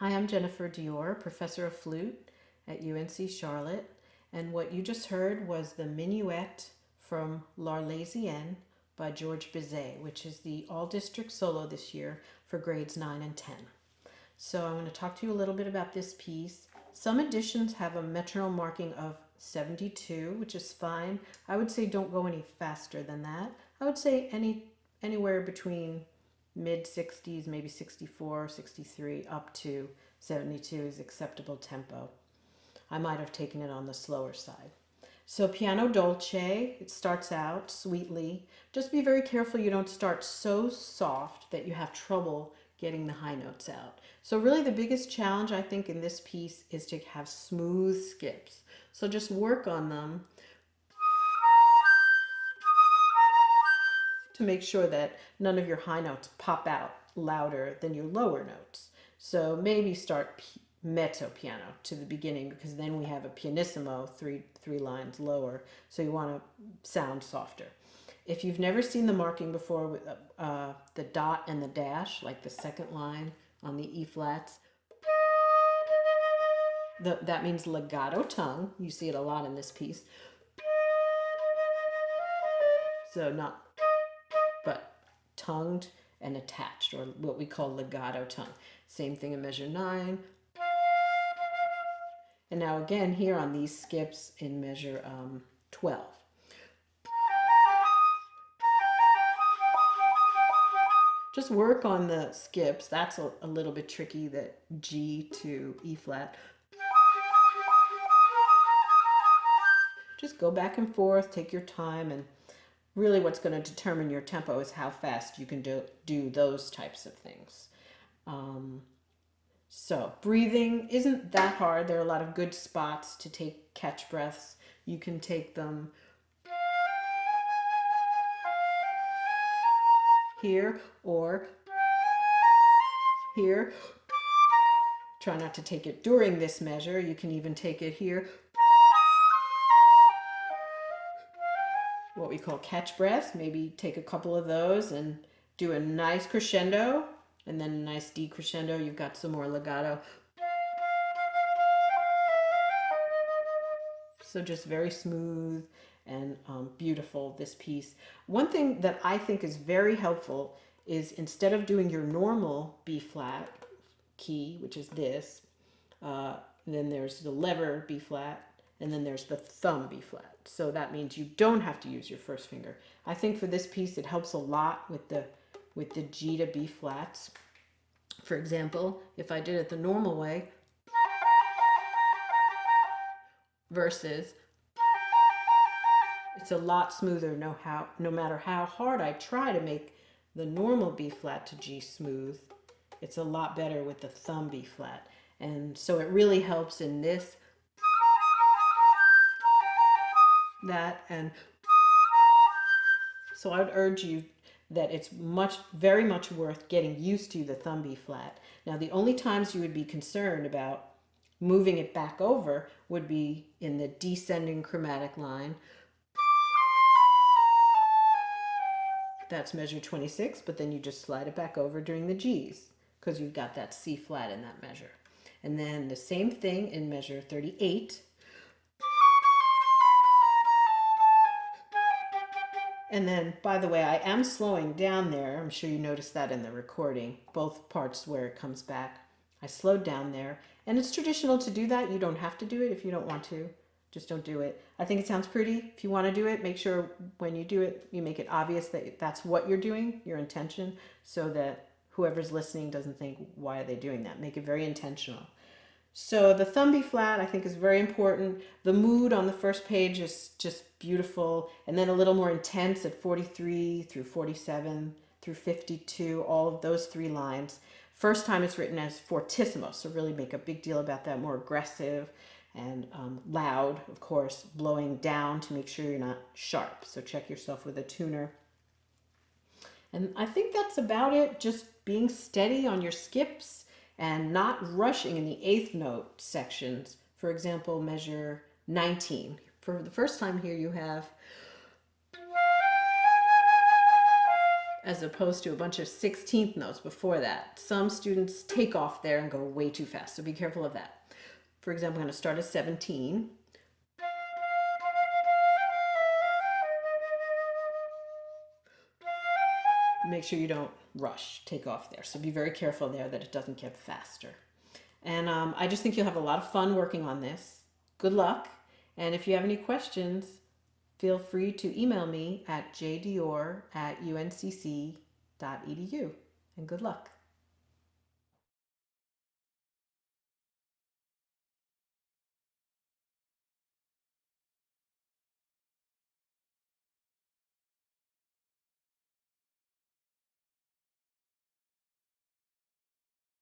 Hi, I'm Jennifer Dior, professor of flute at UNC Charlotte, and what you just heard was the Minuet from L'Arlésienne by George Bizet, which is the all-district solo this year for grades 9 and 10. So I'm going to talk to you a little bit about this piece. Some editions have a metronome marking of 72, which is fine. I would say don't go any faster than that. I would say anywhere between mid 60s, maybe 64, 63, up to 72 is acceptable tempo. I might have taken it on the slower side. So piano dolce, it starts out sweetly. Just be very careful you don't start so soft that you have trouble getting the high notes out. So really the biggest challenge I think in this piece is to have smooth skips. So just work on them to make sure that none of your high notes pop out louder than your lower notes. So maybe start mezzo piano to the beginning, because then we have a pianissimo three lines lower, so you want to sound softer. If you've never seen the marking before with the dot and the dash, like the second line on the E flats, that means legato tongue. You see it a lot in this piece. So not, but tongued and attached, or what we call legato tongue. Same thing in measure 9. And now again here on these skips in measure 12. Just work on the skips. That's a little bit tricky, that G to E flat. Just go back and forth, take your time, and really what's going to determine your tempo is how fast you can do those types of things. So breathing isn't that hard. There are a lot of good spots to take catch breaths. You can take them here or here. Try not to take it during this measure. You can even take it here. What we call catch breaths. Maybe take a couple of those and do a nice crescendo and then a nice decrescendo. You've got some more legato. So just very smooth and beautiful, this piece. One thing that I think is very helpful is, instead of doing your normal B flat key, which is this, then there's the lever B flat, and then there's the thumb B flat. So that means you don't have to use your first finger. I think for this piece it helps a lot with the G to B flats. For example, if I did it the normal way versus, it's a lot smoother no matter how hard I try to make the normal B flat to G smooth. It's a lot better with the thumb B flat. And so it really helps in this, that, and so I would urge you that it's very much worth getting used to the thumb B flat. Now the only times you would be concerned about moving it back over would be in the descending chromatic line. That's measure 26, but then you just slide it back over during the G's, because you've got that C flat in that measure. And then the same thing in measure 38. And then, by the way, I am slowing down there. I'm sure you noticed that in the recording, both parts where it comes back. I slowed down there, and it's traditional to do that. You don't have to do it if you don't want to. Just don't do it. I think it sounds pretty. If you want to do it, make sure when you do it, you make it obvious that that's what you're doing, your intention, so that whoever's listening doesn't think, why are they doing that? Make it very intentional. So the thumb B flat, I think, is very important. The mood on the first page is just beautiful, and then a little more intense at 43 through 47 through 52, all of those 3 lines. First time it's written as fortissimo, so really make a big deal about that, more aggressive and loud, of course, blowing down to make sure you're not sharp. So check yourself with a tuner. And I think that's about it, just being steady on your skips and not rushing in the 8th note sections. For example, measure 19. For the first time here you have, as opposed to a bunch of 16th notes before that. Some students take off there and go way too fast, so be careful of that. For example, I'm going to start at 17. Make sure you don't rush, take off there. So be very careful there that it doesn't get faster. And I just think you'll have a lot of fun working on this. Good luck. And if you have any questions, feel free to email me at jdior@uncc.edu. And good luck.